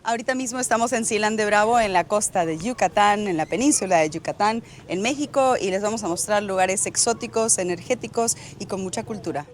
Ahorita mismo estamos en Silán de Bravo, en la costa de Yucatán, en la península de Yucatán, en México, y les vamos a mostrar lugares exóticos, energéticos y con mucha cultura.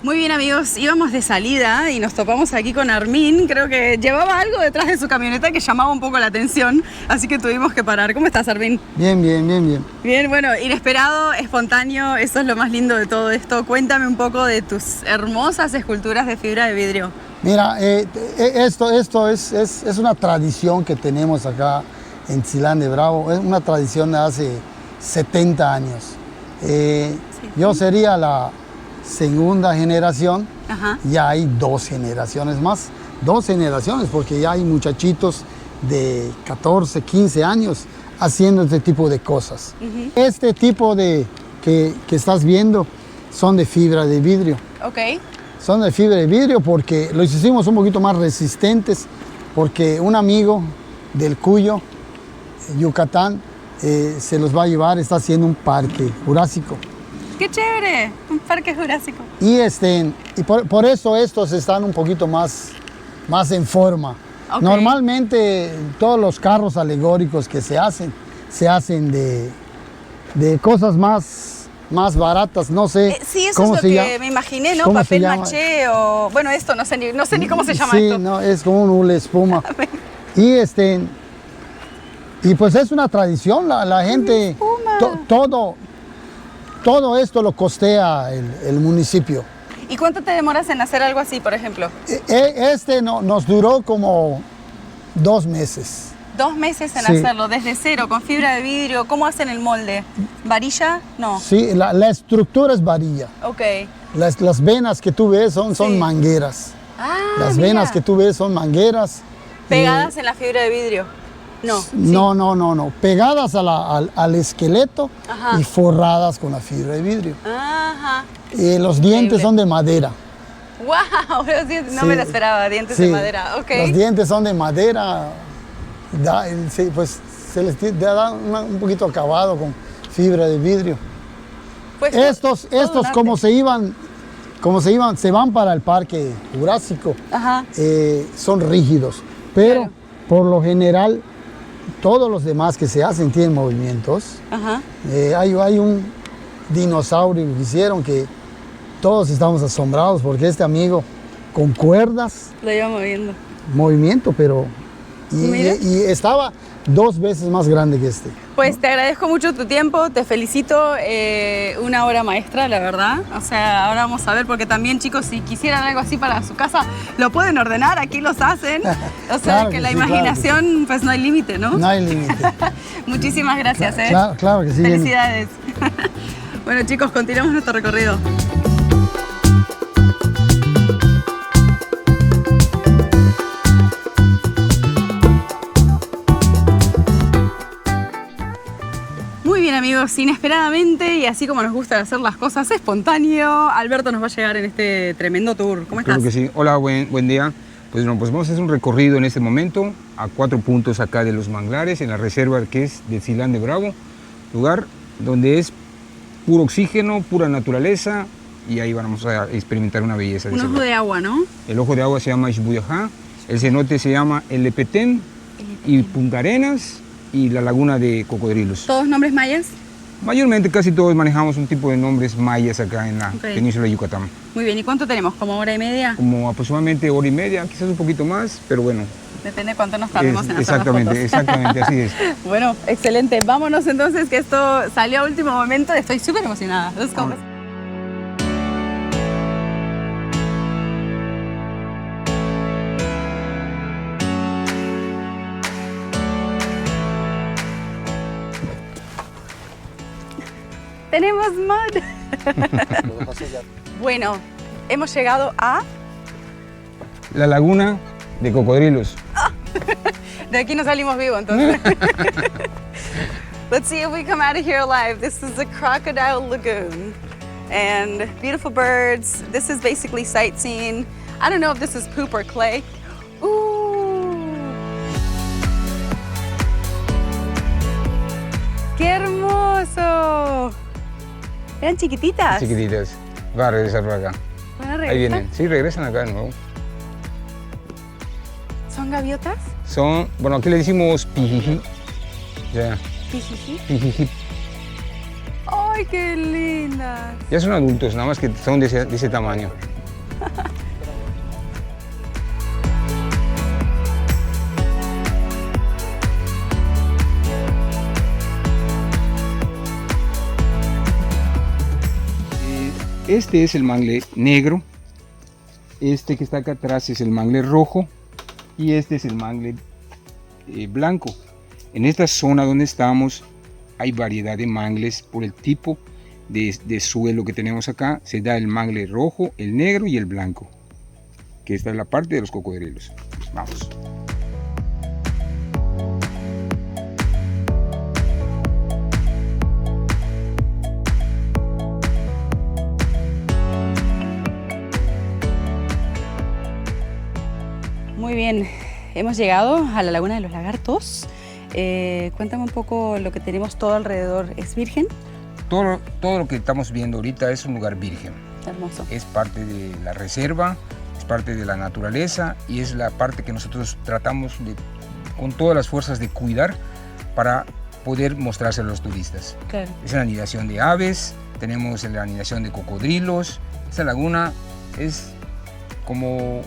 Muy bien, amigos, íbamos de salida y nos topamos aquí con Armin. Creo que llevaba algo detrás de su camioneta que llamaba un poco la atención, así que tuvimos que parar. ¿Cómo estás, Armin? Bien, bien, bien, bien. Bien, bueno, inesperado, espontáneo, eso es lo más lindo de todo esto. Cuéntame un poco de tus hermosas esculturas de fibra de vidrio. Mira, esto es una tradición que tenemos acá en Silán de Bravo. Es una tradición de hace 70 años. Sí. Yo sería la segunda generación. Ajá. Ya hay 2 generaciones más. 2 generaciones porque ya hay muchachitos de 14, 15 años haciendo este tipo de cosas. Este tipo de que estás viendo son de fibra de vidrio. Ok. Son de fibra de vidrio porque los hicimos un poquito más resistentes, porque un amigo del Cuyo, Yucatán, se los va a llevar, está haciendo un parque jurásico. ¡Qué chévere! Un parque jurásico. Y por eso estos están un poquito más en forma. Okay. Normalmente todos los carros alegóricos que se hacen de cosas más baratas, no sé sí, eso cómo es lo que me imaginé, ¿no? Papel maché o... Bueno, esto no sé ni cómo se llama sí, esto. No, es como un hule espuma. Y pues es una tradición, la gente, todo esto lo costea el municipio. ¿Y cuánto te demoras en hacer algo así, por ejemplo? Nos duró como 2 meses. 2 meses en Sí. hacerlo, desde cero, con fibra de vidrio. ¿Cómo hacen el molde? ¿Varilla? No. Sí, la estructura es varilla. Ok. Las venas que tú ves son Sí. mangueras. Ah, Las mira. venas que tú ves son mangueras. ¿Pegadas en la fibra de vidrio? No. No. Pegadas al esqueleto. Ajá. Y forradas con la fibra de vidrio. Ajá. Los dientes son de madera. ¡Wow! Los dientes, no Sí. me lo esperaba, dientes de madera. Ok. Los dientes son de madera. Pues se les da un poquito acabado con fibra de vidrio. Pues, Estos como se van para el parque jurásico, Ajá. son rígidos, pero Claro. por lo general todos los demás que se hacen tienen movimientos. Ajá. Hay un dinosaurio que hicieron que todos estamos asombrados porque este amigo con cuerdas, Lo iba moviendo. movimiento, pero Mira. y estaba 2 veces más grande que este. Pues te agradezco mucho tu tiempo, te felicito, una obra maestra, la verdad. O sea, ahora vamos a ver, porque también, chicos, si quisieran algo así para su casa, lo pueden ordenar, aquí los hacen. O sea, Claro que que la sí, imaginación, pues no hay límite, ¿no? No hay límite. Muchísimas gracias, ¿eh? Claro que sí. Felicidades. Bueno, chicos, continuamos nuestro recorrido. Muy bien, amigos, inesperadamente y así como nos gusta hacer las cosas espontáneo, Alberto nos va a llegar en este tremendo tour. ¿Cómo estás? Creo que sí. Hola, buen día. Pues vamos a hacer un recorrido en este momento a 4 puntos acá de Los Manglares, en la reserva que es de Silán de Bravo, lugar donde es puro oxígeno, pura naturaleza, y ahí vamos a experimentar una belleza. Un ojo de agua, ¿no? El ojo de agua se llama Xbuyajá, el cenote se llama El Lepetén y Punta Arenas y la laguna de Cocodrilos. ¿Todos nombres mayas? Mayormente casi todos manejamos un tipo de nombres mayas acá en la Ok. península de Yucatán. Muy bien, ¿y cuánto tenemos? ¿Como hora y media? Como aproximadamente 1 hora y media, quizás un poquito más, pero bueno. Depende de cuánto nos tardemos en hacer las Exactamente, fotos. exactamente, así es. Bueno, excelente. Vámonos entonces, que esto salió a último momento. Estoy súper emocionada. Let's go. Tenemos mud. Bueno, hemos llegado a... La laguna de Cocodrilos. De aquí no salimos vivos, entonces. Let's see if we come out of here alive. This is the Crocodile Lagoon. and beautiful birds. This is basically sightseeing. I don't know if this is poop or clay. Ooh. ¡Qué hermoso! Eran chiquititas. Chiquititas. Va a regresar para acá. ¿Van a Ahí regresar? vienen. Sí, regresan acá de nuevo. ¿Son gaviotas? Son, bueno, aquí le decimos pijiji. Ya, Jijiji. pijiji. ¡Ay, qué lindas! Ya son adultos, nada más que son de ese tamaño. Este es el mangle negro, este que está acá atrás es el mangle rojo y este es el mangle blanco. En esta zona donde estamos hay variedad de mangles por el tipo de suelo que tenemos acá. Se da el mangle rojo, el negro y el blanco, que esta es la parte de los cocodrilos. Vamos. Muy bien, hemos llegado a la Laguna de los Lagartos. Cuéntame un poco lo que tenemos todo alrededor. ¿Es virgen? Todo lo que estamos viendo ahorita es un lugar virgen. Hermoso. Es parte de la reserva, es parte de la naturaleza y es la parte que nosotros tratamos con todas las fuerzas de cuidar para poder mostrárselo a los turistas. Claro. Es la anidación de aves, tenemos la anidación de cocodrilos. Esta laguna es como,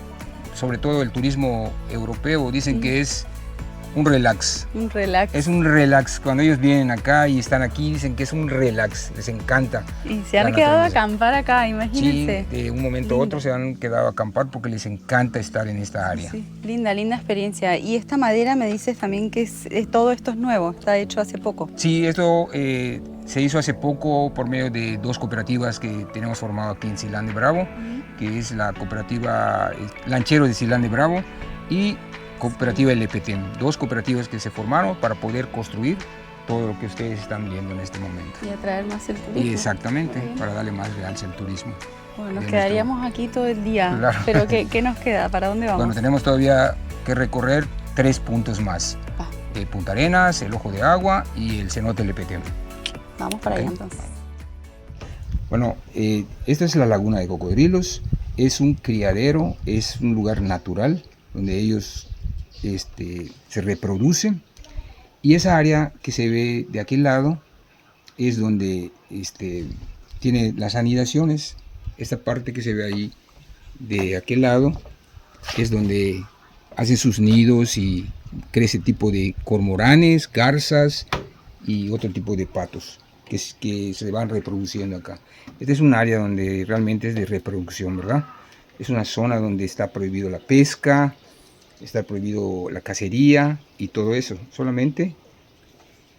sobre todo el turismo europeo, dicen que es un relax. Un relax. Es un relax. Cuando ellos vienen acá y están aquí, dicen que es un relax, les encanta. Y se han quedado a acampar acá, Sí, imagínense. de un momento a otro se han quedado a acampar porque les encanta estar en esta área. Sí, linda experiencia. Y esta madera me dices también que todo esto es nuevo, está hecho hace poco. Sí, esto se hizo hace poco por medio de dos cooperativas que tenemos formado aquí en Silán de Bravo, que es la cooperativa Lancheros de Silán de Bravo y cooperativa LPTEM, dos cooperativas que se formaron para poder construir todo lo que ustedes están viendo en este momento. Y atraer más el turismo. Y exactamente, para darle más realce al turismo. Bueno, nos de quedaríamos aquí todo el día, Claro. pero ¿qué nos queda? ¿Para dónde vamos? Bueno, tenemos todavía que recorrer 3 puntos más. Va. Punta Arenas, el Ojo de Agua y el cenote LPTEM. Vamos para Ok. allá entonces. Bueno, esta es la laguna de cocodrilos, es un criadero, es un lugar natural donde ellos se reproducen y esa área que se ve de aquel lado es donde tiene las anidaciones. Esta parte que se ve ahí de aquel lado es donde hacen sus nidos y crece tipo de cormoranes, garzas y otro tipo de patos que se van reproduciendo acá. Esta es un área donde realmente es de reproducción, ¿verdad? Es una zona donde está prohibido la pesca, está prohibido la cacería y todo eso. Solamente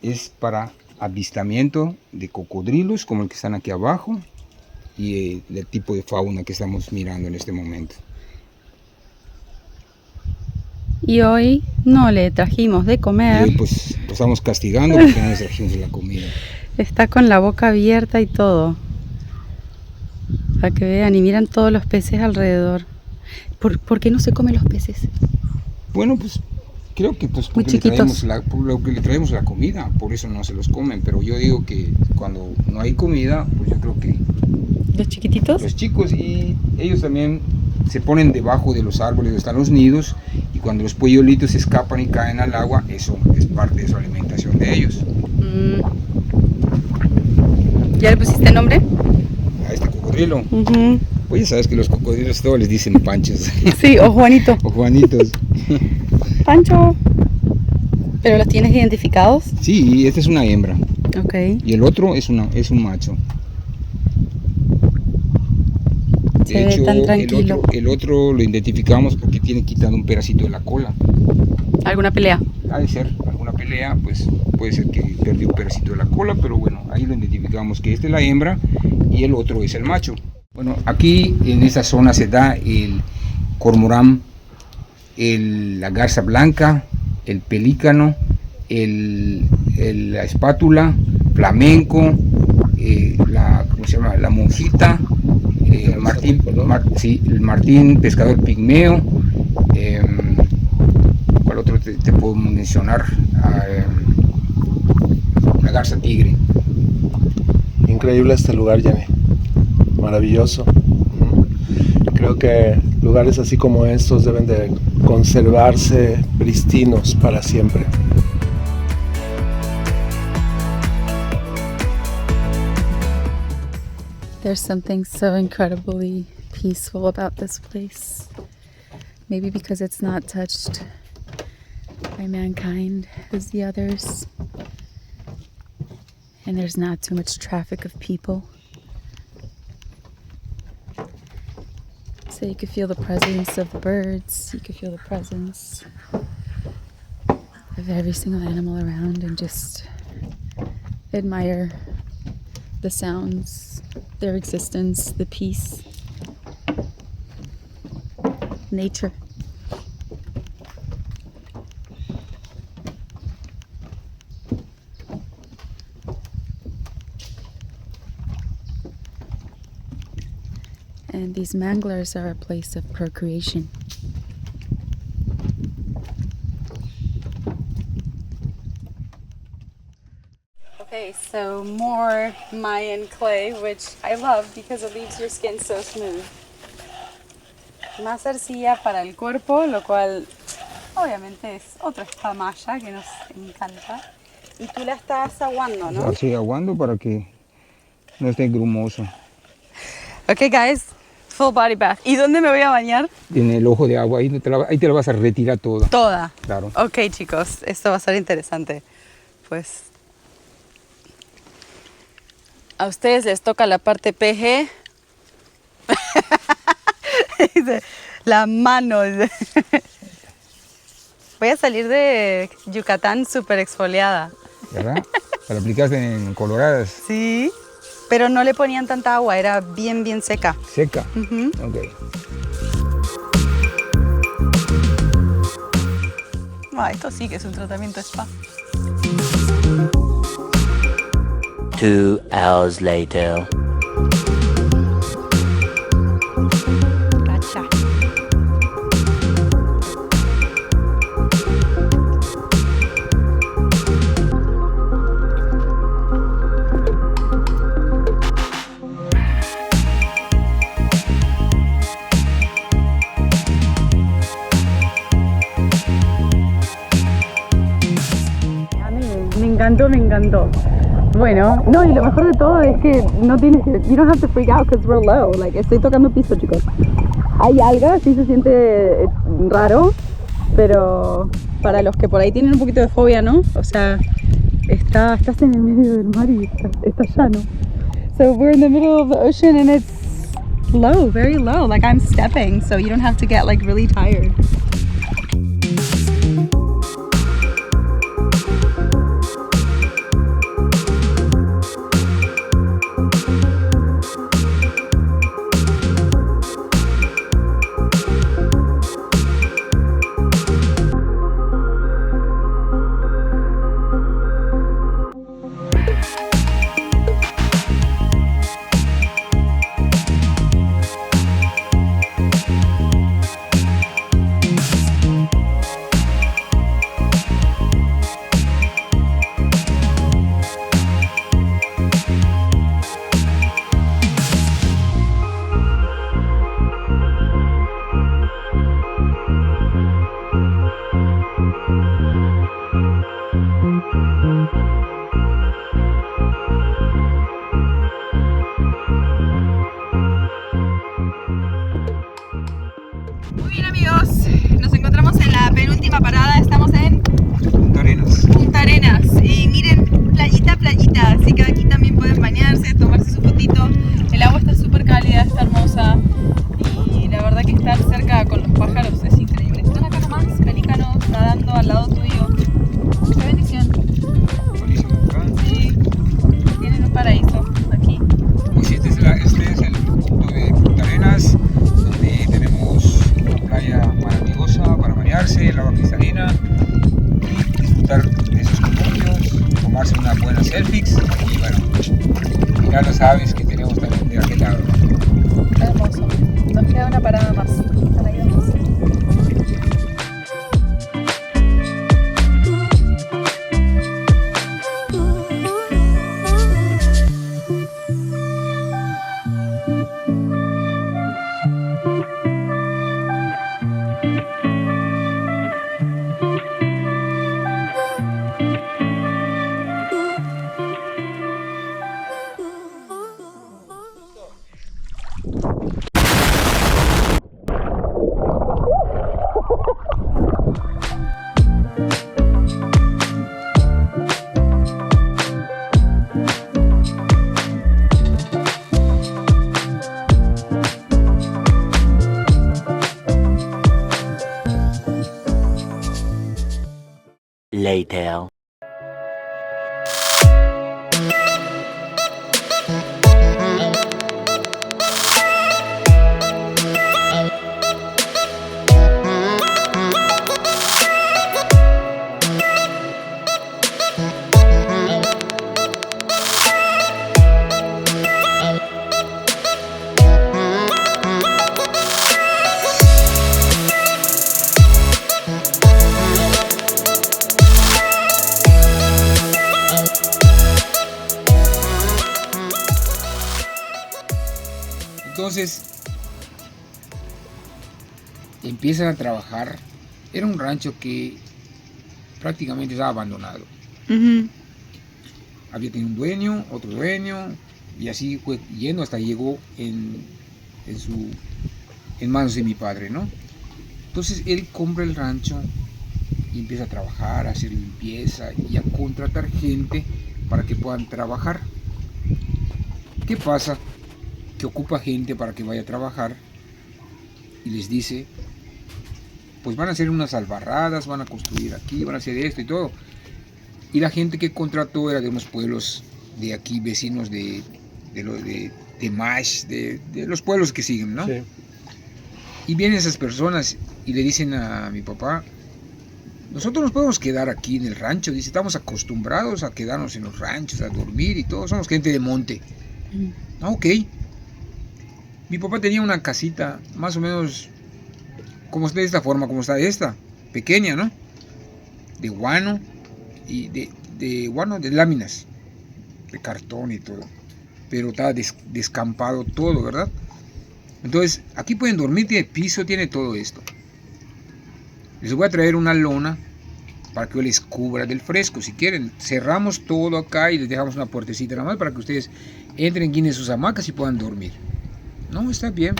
es para avistamiento de cocodrilos como el que están aquí abajo y el tipo de fauna que estamos mirando en este momento. Y hoy no le trajimos de Y comer. hoy pues lo estamos castigando porque no les trajimos la comida. Está con la boca abierta y todo. Para que vean y miran todos los peces alrededor. ¿Por qué no se comen los peces? Bueno, pues creo que pues Muy porque chiquitos. por lo que le traemos la comida, por eso no se los comen. Pero yo digo que cuando no hay comida, pues yo creo que ¿Los chiquititos? los chicos y ellos también se ponen debajo de los árboles donde están los nidos y cuando los polluelitos escapan y caen al agua, eso es parte de su alimentación de ellos. ¿Ya le pusiste nombre? A este cocodrilo, pues ya sabes que los cocodrilos todos les dicen panchos Sí, o Juanito. o juanitos. Pancho. ¿Pero los tienes identificados? Sí, esta es una hembra Ok. y el otro es un macho. Se ve tan tranquilo. el otro lo identificamos porque tiene quitado un pedacito de la cola. ¿Alguna pelea? Ha de ser alguna pelea, pues puede ser que perdió un pedacito de la cola, pero bueno, ahí lo identificamos que esta es la hembra y el otro es el macho. Bueno, aquí en esta zona se da el cormorán, la garza blanca, el pelícano, la espátula, flamenco, se llama? La Monjita, el Martín pescador pigmeo, ¿cuál otro te puedo mencionar? La garza tigre. Increíble este lugar, Jenny. Maravilloso. Creo que lugares así como estos deben de conservarse pristinos para siempre. There's something so incredibly peaceful about this place. Maybe because it's not touched by mankind as the others. And there's not too much traffic of people. So you could feel the presence of the birds, you could feel the presence of every single animal around and just admire the sounds, their existence, the peace, nature. And these manglers are a place of procreation. Okay, so more Mayan clay, which I love because it leaves your skin so smooth. Más arcilla para el cuerpo, lo cual obviamente es otra spa maya que nos encanta. Y tú la estás aguando, ¿no? Así aguando para que no esté grumoso. Okay, guys, full body bath. ¿Y dónde me voy a bañar? En el ojo de agua, ahí te la vas a retirar toda. Toda. Claro. Ok, chicos, esto va a ser interesante. Pues a ustedes les toca la parte PG. Dice, la mano. Voy a salir de Yucatán súper exfoliada. ¿Verdad? ¿Te la aplicaste en coloradas? Sí, pero no le ponían tanta agua, era bien, bien seca. Seca. Ujú. Ok. Esto sí que es un tratamiento spa. 2 hours later. Gacha. Me encantó. Bueno, no, y lo mejor de todo es que no tienes que, you don't have to freak out because we're low. Like, estoy tocando piso, chicos. Hay algas, sí se siente raro, pero para los que por ahí tienen un poquito de fobia, ¿no? O sea, estás en el medio del mar y está llano. So we're in the middle of the ocean and it's low, very low. Like I'm stepping, so you don't have to get like really tired. Muy bien, amigos, nos encontramos en la penúltima parada, estamos en Punta Arenas y miren, playita, así que aquí también pueden bañarse, tomarse su fotito, el agua está súper cálida, está hermosa y la verdad que estar cerca con los pájaros es increíble. Están acá nomás pelícanos nadando al lado tuyo, qué bendición. Sí, tienen un paraíso aquí. Pues este es el punto de Punta Arenas, donde tenemos una playa maravillosa para bañarse, el agua cristalina y disfrutar de esos columpios, tomarse unas buenas selfies y bueno, ya lo sabes que tenemos también de aquel lado. Hermoso. Nos queda una parada más para irnos. Later. Entonces empiezan a trabajar. Era un rancho que prácticamente estaba abandonado. Había tenido un dueño, otro dueño, y así fue yendo hasta llegó en manos de mi padre, ¿no? Entonces él compra el rancho y empieza a trabajar, a hacer limpieza y a contratar gente para que puedan trabajar. ¿Qué pasa? Que ocupa gente para que vaya a trabajar y les dice, pues van a hacer unas albarradas, van a construir aquí, van a hacer esto y todo. Y la gente que contrató era de unos pueblos de aquí, vecinos de Mash, de los pueblos que siguen, ¿no? Sí. Y vienen esas personas y le dicen a mi papá, nosotros nos podemos quedar aquí en el rancho, dice, estamos acostumbrados a quedarnos en los ranchos, a dormir y todo, somos gente de monte. Ah, ok. Mi papá tenía una casita más o menos como de esta forma, como está esta, pequeña, ¿no? De guano y de guano, de láminas, de cartón y todo. Pero estaba descampado todo, ¿verdad? Entonces, aquí pueden dormir, tiene piso, tiene todo esto. Les voy a traer una lona para que les cubra del fresco, si quieren. Cerramos todo acá y les dejamos una puertecita nada más para que ustedes entren, guinen sus hamacas y puedan dormir. No, está bien.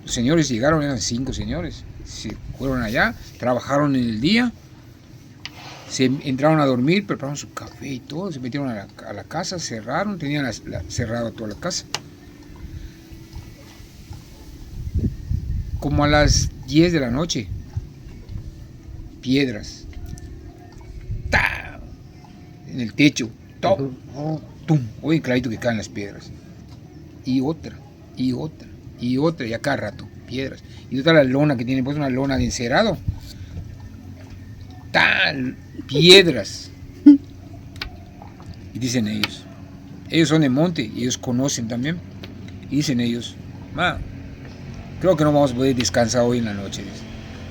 Los señores llegaron, eran 5 señores. Se fueron allá, trabajaron en el día, se entraron a dormir, prepararon su café y todo, se metieron a la casa, cerraron, tenían cerrado toda la casa. Como a las 10 de la noche, piedras, ¡ta! En el techo, ¡tum! Oye, clarito que caen las piedras. Y otra, y otra, y otra, y a cada rato, piedras. Y otra la lona que tiene, pues una lona de encerado. Tal, piedras. Y dicen ellos son de monte y ellos conocen también. Y dicen ellos, ma, creo que no vamos a poder descansar hoy en la noche.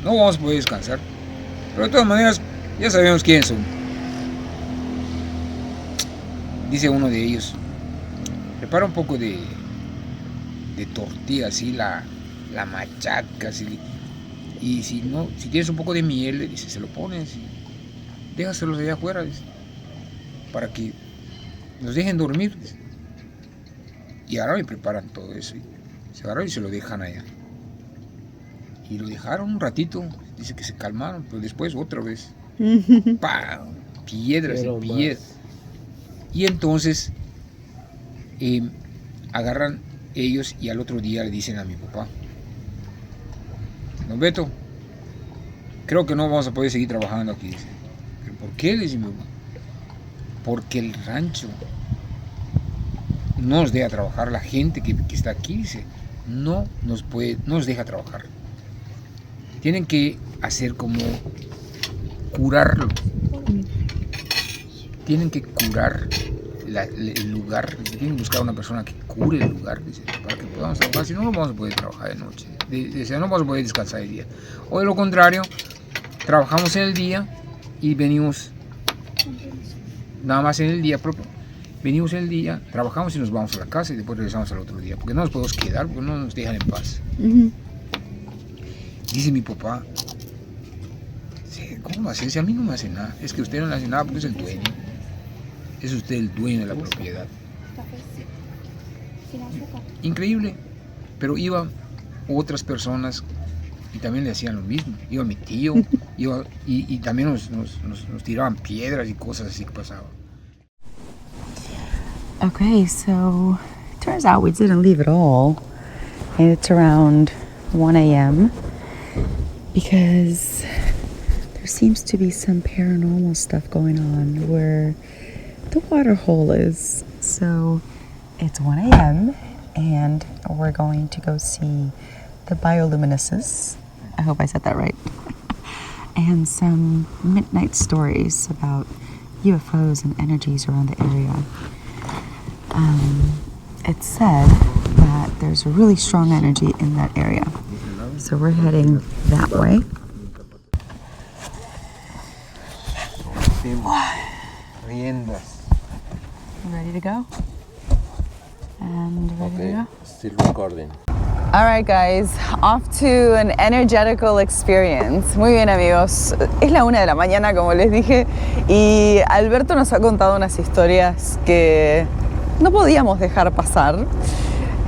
No vamos a poder descansar. Pero de todas maneras, ya sabemos quiénes son. Dice uno de ellos, prepara un poco de tortilla, así la machaca, así, y si tienes un poco de miel, le dice, se lo pones y déjaselos allá afuera, dice, para que nos dejen dormir, dice. Y agarran y preparan todo eso, y se agarran y se lo dejan allá. Y lo dejaron un ratito, dice que se calmaron, pero después otra vez, ¡pam! Piedras y piedras. Y entonces agarran ellos y al otro día le dicen a mi papá, don Beto, creo que no vamos a poder seguir trabajando aquí. Dice. ¿Pero por qué? Le dice mi papá. Porque el rancho no nos deja trabajar. La gente que está aquí, dice, no nos deja trabajar. Tienen que hacer como curarlo. Tienen que curar el lugar, tienen que buscar una persona que cure el lugar, dice, para que podamos trabajar, si no, no vamos a poder trabajar de noche, dice, no vamos a poder descansar de día. O de lo contrario, trabajamos en el día y venimos nada más en el día propio. Venimos en el día, trabajamos y nos vamos a la casa y después regresamos al otro día, porque no nos podemos quedar, porque no nos dejan en paz. Dice mi papá, ¿cómo va a hacer? Si a mí no me hace nada, es que usted no le hace nada porque es el dueño. Es usted el dueño de la propiedad. Increíble, pero iban otras personas y también le hacían lo mismo. Iba mi tío, y también nos tiraban piedras y cosas así que pasaban. Okay, so it turns out we didn't leave at all. And it's around 1 a.m. because there seems to be some paranormal stuff going on where the water hole is. So it's 1 a.m. and we're going to go see the bioluminescence. I hope I said that right. And some midnight stories about UFOs and energies around the area. It's said that there's a really strong energy in that area. So we're heading that way. Ready to go? And ready to go? Still recording. All right, guys, off to an energetical experience. Muy bien, amigos. Es la 1 de la mañana, como les dije, y Alberto nos ha contado unas historias que no podíamos dejar pasar.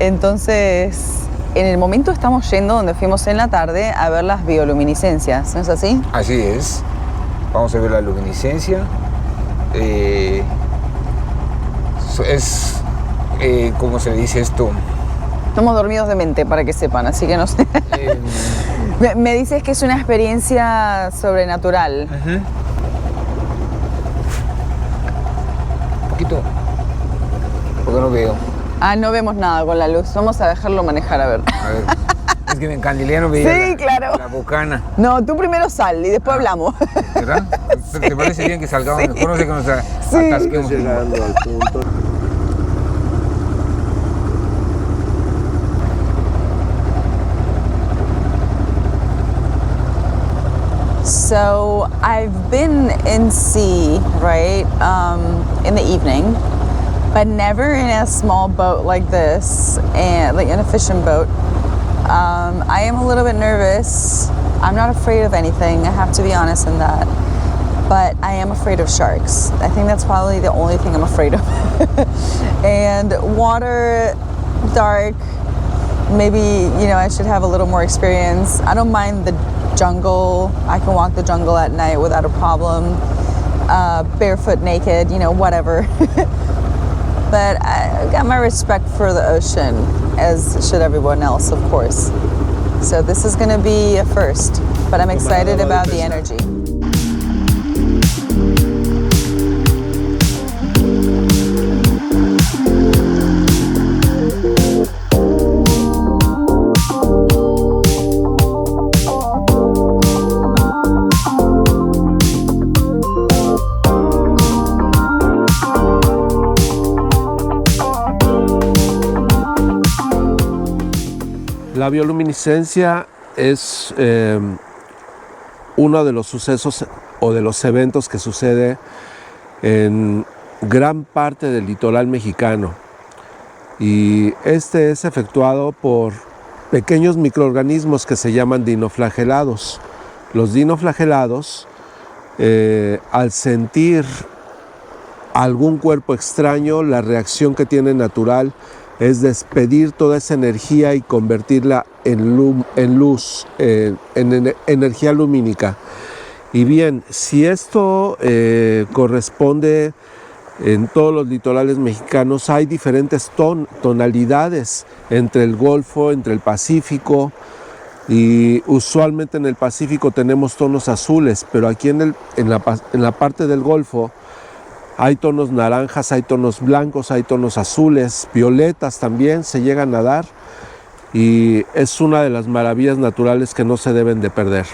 Entonces, en el momento estamos yendo donde fuimos en la tarde a ver las bioluminiscencias, ¿no es así? Así es. Vamos a ver la luminiscencia. ¿Cómo se dice esto? Estamos dormidos de mente, para que sepan, así que no sé. Me dices que es una experiencia sobrenatural. Un poquito. Porque no veo. Ah, no vemos nada con la luz. Vamos a dejarlo manejar, a ver. A ver. Es que me encandilé, no veía Sí, claro. la bocana. No, tú primero sal y después hablamos. ¿Verdad? ¿Te parece bien que salgamos? Sí. Mejor no sé que nos Sí. atasquemos. Llegando al punto. So I've been in sea, right, in the evening, but never in a small boat like this, and like in a fishing boat. I am a little bit nervous. I'm not afraid of anything, I have to be honest in that. But I am afraid of sharks. I think that's probably the only thing I'm afraid of. And water, dark, maybe, I should have a little more experience. I don't mind the jungle. I can walk the jungle at night without a problem. Barefoot, naked, whatever. But I got my respect for the ocean, as should everyone else, of course. So this is gonna be a first, but I'm excited about the energy. La bioluminiscencia es uno de los sucesos o de los eventos que sucede en gran parte del litoral mexicano, y este es efectuado por pequeños microorganismos que se llaman dinoflagelados. Los dinoflagelados, al sentir algún cuerpo extraño, la reacción que tiene natural es despedir toda esa energía y convertirla en luz, en energía lumínica. Y bien, si esto corresponde en todos los litorales mexicanos, hay diferentes tonalidades entre el Golfo, entre el Pacífico, y usualmente en el Pacífico tenemos tonos azules, pero aquí en la parte del Golfo hay tonos naranjas, hay tonos blancos, hay tonos azules, violetas también se llegan a dar, y es una de las maravillas naturales que no se deben de perder.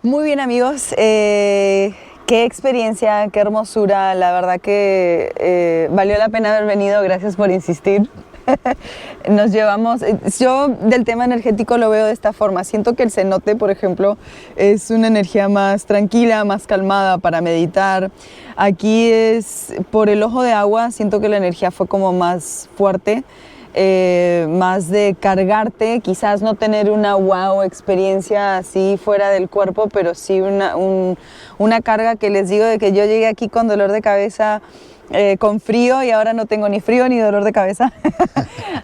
Muy bien, amigos, ¿qué Qué experiencia, qué hermosura, la verdad que valió la pena haber venido, gracias por insistir. Nos llevamos, yo del tema energético lo veo de esta forma, siento que el cenote, por ejemplo, es una energía más tranquila, más calmada para meditar. Aquí es por el ojo de agua, siento que la energía fue como más fuerte. Más de cargarte, quizás no tener una wow experiencia así fuera del cuerpo, pero sí una carga que les digo de que yo llegué aquí con dolor de cabeza, con frío, y ahora no tengo ni frío ni dolor de cabeza.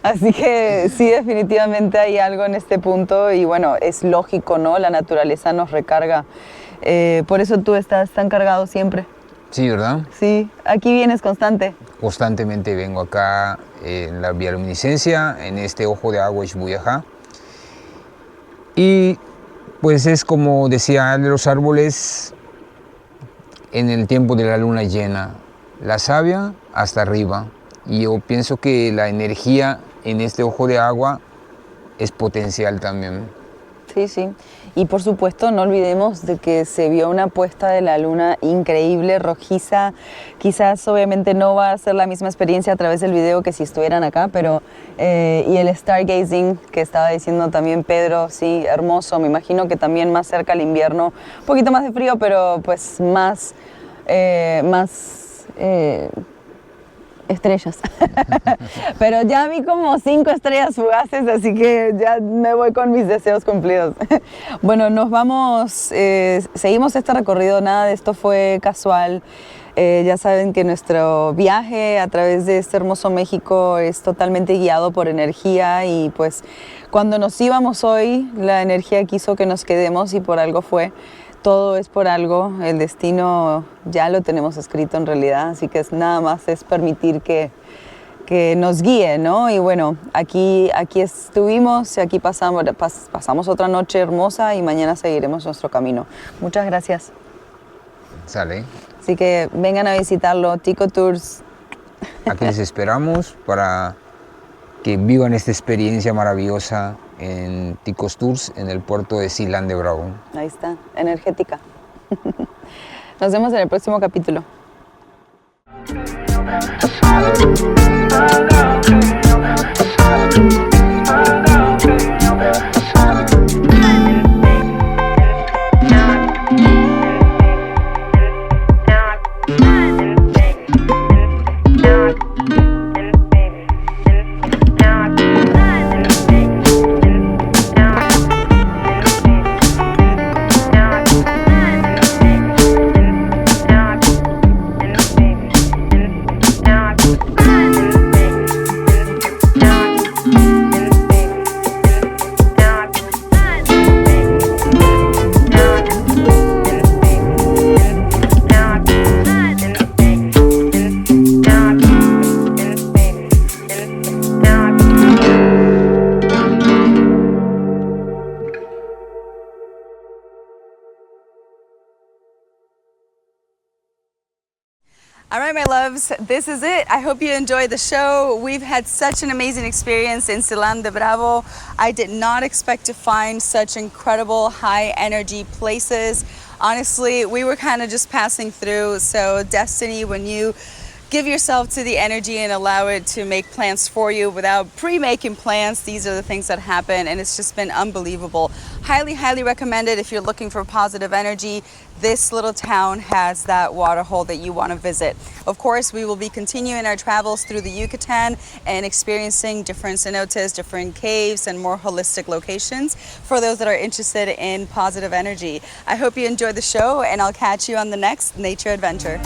Así que sí, definitivamente hay algo en este punto y bueno, es lógico, ¿no? La naturaleza nos recarga. Por eso tú estás tan cargado siempre. Sí, ¿verdad? Sí, aquí vienes constante. Constantemente vengo acá en la bioluminiscencia, en este ojo de agua Ixbuyajá. Y pues es como decía de los árboles en el tiempo de la luna llena, la savia hasta arriba. Y yo pienso que la energía en este ojo de agua es potencial también. Sí, sí. Y por supuesto no olvidemos de que se vio una puesta de la luna increíble, rojiza. Quizás obviamente no va a ser la misma experiencia a través del video que si estuvieran acá, pero y el stargazing que estaba diciendo también Pedro, sí, hermoso. Me imagino que también más cerca al invierno, un poquito más de frío, pero pues más estrellas. Pero ya vi como 5 estrellas fugaces, así que ya me voy con mis deseos cumplidos. Bueno, nos vamos, seguimos este recorrido, nada de esto fue casual. Ya saben que nuestro viaje a través de este hermoso México es totalmente guiado por energía y pues cuando nos íbamos hoy, la energía quiso que nos quedemos y por algo fue. Todo es por algo, el destino ya lo tenemos escrito en realidad, así que nada más es permitir que nos guíe, ¿no? Y bueno, aquí estuvimos, aquí pasamos otra noche hermosa y mañana seguiremos nuestro camino. Muchas gracias. Sale. Así que vengan a visitarlo, Tico Tours. Aquí les esperamos para que vivan esta experiencia maravillosa en Ticos Tours en el puerto de Silán de Bravo. Ahí está, energética. Nos vemos en el próximo capítulo. All right, my loves, this is it. I hope you enjoyed the show. We've had such an amazing experience in Silán de Bravo. I did not expect to find such incredible high energy places. Honestly, we were kind of just passing through. So destiny, when you give yourself to the energy and allow it to make plans for you without pre-making plans, these are the things that happen, and it's just been unbelievable. Highly, highly recommended if you're looking for positive energy. This little town has that waterhole that you want to visit. Of course, we will be continuing our travels through the Yucatan and experiencing different cenotes, different caves, and more holistic locations for those that are interested in positive energy. I hope you enjoyed the show, and I'll catch you on the next Nature Adventure.